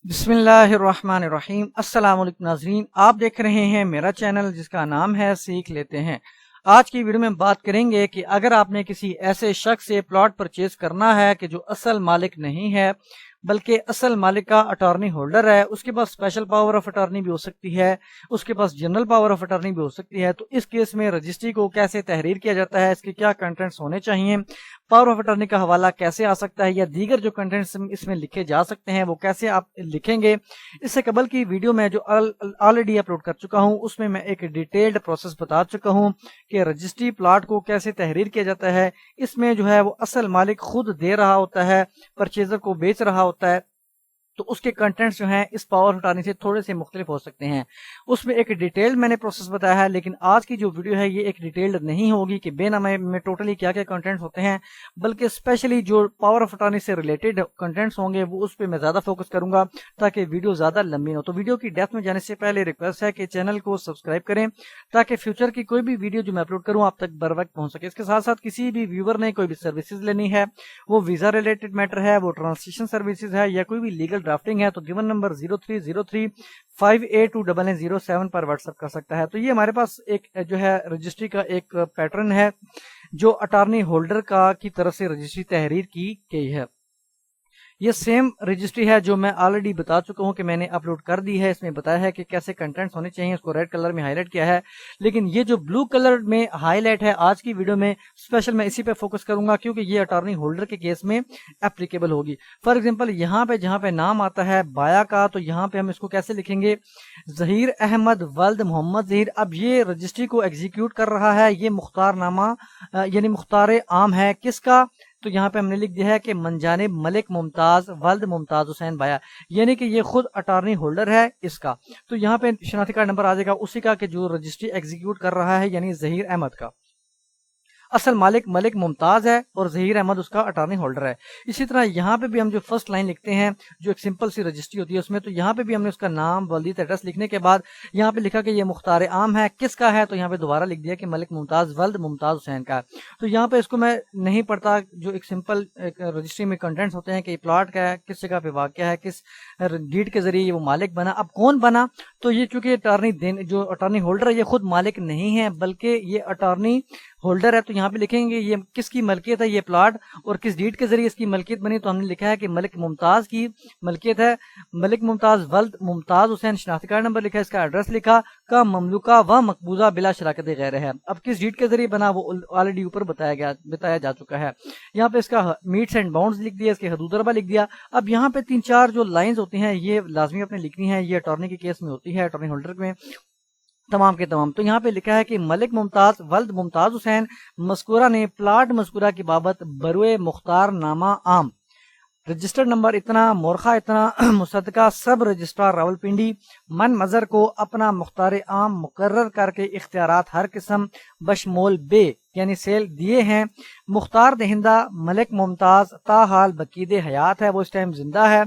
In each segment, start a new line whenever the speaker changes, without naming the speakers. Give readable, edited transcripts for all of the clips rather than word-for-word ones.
بسم اللہ الرحمن الرحیم۔ السلام علیکم ناظرین، آپ دیکھ رہے ہیں میرا چینل جس کا نام ہے سیکھ لیتے ہیں۔ آج کی ویڈیو میں بات کریں گے کہ اگر آپ نے کسی ایسے شخص سے پلاٹ پرچیز کرنا ہے کہ جو اصل مالک نہیں ہے بلکہ اصل مالک کا اٹارنی ہولڈر ہے، اس کے پاس اسپیشل پاور آف اٹارنی بھی ہو سکتی ہے، اس کے پاس جنرل پاور آف اٹارنی بھی ہو سکتی ہے، تو اس کیس میں رجسٹری کو کیسے تحریر کیا جاتا ہے، اس کے کیا کنٹینٹس ہونے چاہیے، پاور آف اٹارنی کا حوالہ کیسے آ سکتا ہے، یا دیگر جو کنٹینٹس اس میں لکھے جا سکتے ہیں وہ کیسے آپ لکھیں گے۔ اس سے قبل کی ویڈیو میں جو آلریڈی اپلوڈ کر چکا ہوں اس میں ایک ڈیٹیلڈ پروسیس بتا چکا ہوں کہ رجسٹری پلاٹ کو کیسے تحریر کیا جاتا ہے۔ اس میں جو ہے وہ اصل مالک خود دے رہا ہوتا ہے، پرچیزر کو بیچ رہا ہوتا ہے، تو اس کے کنٹینٹس جو ہیں اس پاور اٹارنی سے تھوڑے سے مختلف ہو سکتے ہیں۔ اس میں ایک ڈیٹیلڈ میں نے پروسیس بتایا ہے، لیکن آج کی جو ویڈیو ہے یہ ایک ڈیٹیلڈ نہیں ہوگی کہ بے نامے میں ٹوٹلی کیا کیا کنٹینٹس ہوتے ہیں، بلکہ اسپیشلی جو پاور آف اٹارنی سے ریلیٹڈ کنٹینٹس ہوں گے وہ اس پہ میں زیادہ فوکس کروں گا تاکہ ویڈیو زیادہ لمبی نہ ہو۔ تو ویڈیو کی ڈیپتھ میں جانے سے پہلے ریکویسٹ ہے کہ چینل کو سبسکرائب کریں تاکہ فیوچر کی کوئی بھی ویڈیو جو میں اپلوڈ کروں آپ تک بر وقت پہنچ سکے۔ اس کے ساتھ ساتھ کسی بھی ویور نے کوئی بھی سروسز لینی ہے، وہ ویزا ریلیٹڈ میٹر ہے، وہ ٹرانسلیشن سروسز ہے، یا کوئی بھی لیگل ڈرافٹنگ ہے، تو گیون نمبر 0303582007 پر واٹس ایپ کر سکتا ہے۔ تو یہ ہمارے پاس ایک جو ہے رجسٹری کا ایک پیٹرن ہے جو اٹارنی ہولڈر کی طرف سے رجسٹری تحریر کی گئی ہے۔ یہ سیم رجسٹری ہے جو میں آلریڈی بتا چکا ہوں کہ میں نے اپلوڈ کر دی ہے، اس میں بتایا ہے کہ کیسے کنٹینٹس ہونے چاہیے، اس کو ریڈ کلر میں ہائی لائٹ کیا ہے، لیکن یہ جو بلو کلر میں ہائی لائٹ ہے آج کی ویڈیو میں اسپیشل میں اسی پہ فوکس کروں گا کیونکہ یہ اٹارنی ہولڈر کے کیس میں اپلیکیبل ہوگی۔ فار ایگزامپل یہاں پہ جہاں پہ نام آتا ہے بایا کا، تو یہاں پہ ہم اس کو کیسے لکھیں گے، ظہیر احمد ولد محمد ظہیر۔ اب یہ رجسٹری کو ایگزیکیوٹ کر رہا ہے، یہ مختار نامہ یعنی مختار عام ہے کس کا، تو یہاں پہ ہم نے لکھ دیا ہے کہ من جانب ملک ممتاز ولد ممتاز حسین بایا، یعنی کہ یہ خود اٹارنی ہولڈر ہے اس کا۔ تو یہاں پہ شناختی کارڈ نمبر آ جائے گا اسی کا کہ جو رجسٹری ایگزیکیوٹ کر رہا ہے، یعنی ظہیر احمد کا۔ اصل مالک ملک ممتاز ہے اور ظہیر احمد اس کا اٹارنی ہولڈر ہے۔ اسی طرح یہاں پہ بھی ہم جو فرسٹ لائن لکھتے ہیں جو ایک سمپل سی رجسٹری ہوتی ہے اس میں، تو یہاں پہ بھی ہم نے اس کا نام ولدیت ایڈریس لکھنے کے بعد یہاں پہ لکھا کہ یہ مختار عام ہے کس کا ہے، تو یہاں پہ دوبارہ لکھ دیا کہ ملک ممتاز ولد ممتاز حسین کا ہے۔ تو یہاں پہ اس کو میں نہیں پڑھتا، جو ایک سمپل رجسٹری میں کنٹینٹس ہوتے ہیں کہ یہ پلاٹ کا ہے، کس جگہ پہ واقع ہے، کس ڈیڈ کے ذریعے وہ مالک بنا۔ اب کون بنا، تو یہ چونکہ جو اٹارنی ہولڈر ہے یہ خود مالک نہیں ہے بلکہ یہ اٹارنی ہولڈر ہے، تو یہاں پہ لکھیں گے یہ کس کی ملکیت ہے یہ پلاٹ اور کس ڈیڈ کے ذریعے اس کی ملکیت بنی، تو ہم نے لکھا ہے کہ ملک ممتاز کی ملکیت ہے، ملک ممتاز ولد ممتاز حسین، شناختی کارڈ نمبر لکھا، اس کا ایڈریس لکھا، کا مملوکہ و مقبوضہ بلا شراکت غیر ہے۔ اب کس ڈیڈ کے ذریعے بنا وہ آلریڈی اوپر بتایا جا چکا ہے۔ یہاں پہ اس کا میٹس اینڈ باؤنڈز لکھ دیا، اس کے حدود اربا لکھ دیا۔ اب یہاں پہ 3-4 جو لائنز ہوتی ہیں یہ لازمی اپنے لکھنی ہے، یہ اٹارنی کے کیس میں ہوتی ہے، اٹارنی ہولڈر میں تمام کے تمام۔ تو یہاں پہ لکھا ہے کہ ملک ممتاز ولد ممتاز حسین مذکورہ نے پلاٹ مذکورہ کی بابت بروئے مختار نامہ عام، رجسٹر نمبر اتنا، مورخہ اتنا، مصدقہ سب رجسٹرار راولپنڈی، من مظہر کو اپنا مختار عام مقرر کر کے اختیارات ہر قسم بشمول بے یعنی سیل دیے ہیں۔ مختار دہندہ ملک ممتاز تاحال بقید حیات ہے، وہ اس ٹائم زندہ ہے،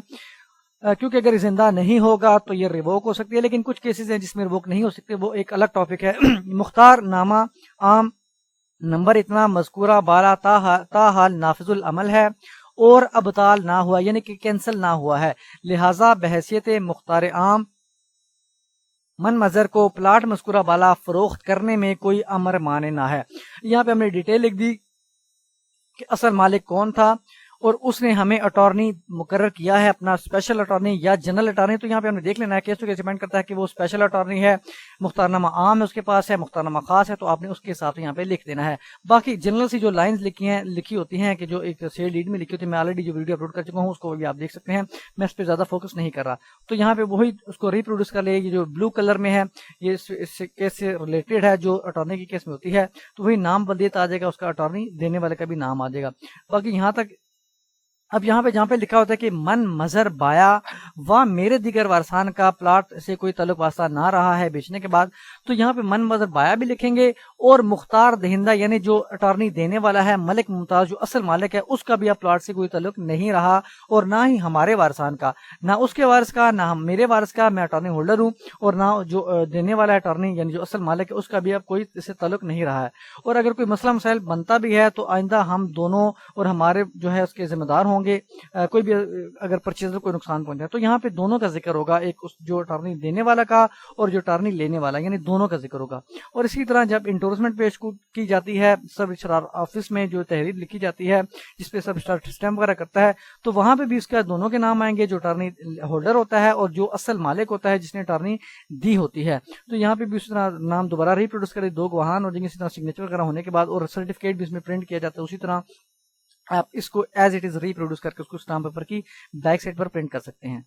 کیونکہ اگر زندہ نہیں ہوگا تو یہ ریووک ہو سکتی ہے، لیکن کچھ کیسز ہیں جس میں ریووک نہیں ہو سکتے، وہ ایک الگ ٹاپک ہے۔ مختار نامہ عام نمبر اتنا مذکورہ بالا تاحال نافذ العمل ہے اور ابطال نہ ہوا یعنی کہ کینسل نہ ہوا ہے، لہذا بحیثیت مختار عام من مظہر کو پلاٹ مذکورہ بالا فروخت کرنے میں کوئی امر مانے نہ ہے۔ یہاں پہ ہم نے ڈیٹیل لکھ دی کہ اصل مالک کون تھا اور اس نے ہمیں اٹارنی مقرر کیا ہے، اپنا اسپیشل اٹارنی یا جنرل اٹارنی۔ تو یہاں پہ ہم نے دیکھ لینا ہے کیس ٹو کیس ڈیپینڈ کرتا ہے کہ وہ اسپیشل اٹارنی ہے، مختار نامہ عام ہے اس کے پاس ہے، مختار نامہ خاص ہے، تو آپ نے اس کے حساب سے یہاں پہ لکھ دینا ہے۔ باقی جنرل سی جو لائنز لکھی ہوتی ہیں کہ جو ایک سیل ڈیڈ میں لکھی ہوتی ہے، میں آلریڈی جو ویڈیو اپلوڈ کر چکا ہوں اس کو بھی آپ دیکھ سکتے ہیں، میں اس پہ زیادہ فوکس نہیں کر رہا۔ تو یہاں پہ وہی اس کو ریپروڈیوس کر لے، یہ جو بلو کلر میں ہے یہ اس کیس سے ریلیٹڈ ہے جو اٹارنی کی کیس میں ہوتی ہے، تو وہی نام ولدیت آ جائے گا، اس کا اٹارنی دینے والے کا بھی نام آ جائے گا۔ باقی یہاں تک اب یہاں پہ جہاں پہ لکھا ہوتا ہے کہ من مظہر بایا و میرے دیگر وارثان کا پلاٹ سے کوئی تعلق واسطہ نہ رہا ہے بیچنے کے بعد، تو یہاں پہ من مظہر بایا بھی لکھیں گے اور مختار دہندہ یعنی جو اٹارنی دینے والا ہے ملک ممتاز جو اصل مالک ہے اس کا بھی اب پلاٹ سے کوئی تعلق نہیں رہا، اور نہ ہی ہمارے وارثان کا، نہ اس کے وارث کا، نہ میرے وارث کا، میں اٹارنی ہولڈر ہوں، اور نہ جو دینے والا اٹارنی یعنی جو اصل مالک ہے اس کا بھی اب کوئی اس سے تعلق نہیں رہا ہے۔ اور اگر کوئی مسئلہ مسائل بنتا بھی ہے تو آئندہ ہم دونوں اور ہمارے جو ہے اس کے ذمہ دار ہوں گے، کوئی بھی اگر پرچیزر کوئی نقصان پہنچا ہے۔ تو یہاں پہ دونوں کا ذکر ہوگا، ایک اس جو اٹارنی دینے والا کا اور جو اٹارنی لینے والا، یعنی دونوں کا ذکر ہوگا۔ اور اسی طرح جب انڈورسمنٹ پیش کی جاتی ہے سب رجسٹرار آفس میں، جو تحریر لکھی جاتی ہے جس پہ سب رجسٹرار اسٹیمپ وغیرہ کرتا ہے، تو وہاں پہ بھی اس کا دونوں کے نام آئیں گے، جو اٹارنی ہولڈر ہوتا ہے اور جو اصل مالک ہوتا ہے جس نے اٹارنی دی ہوتی ہے۔ تو یہاں پہ بھی اس طرح نام دوبارہ ریپروڈیوس کرے، دو گواہان ہو جائیں گے، اسی طرح سگنیچر وغیرہ ہونے کے بعد، اور سرٹیفکیٹ بھی اس میں پرنٹ کیا جاتا ہے، اسی طرح آپ اس کو ایز اٹ از ریپروڈیوس کر کے اس کو اسٹامپ پیپر کی بیک سائڈ پر پرنٹ کر سکتے ہیں۔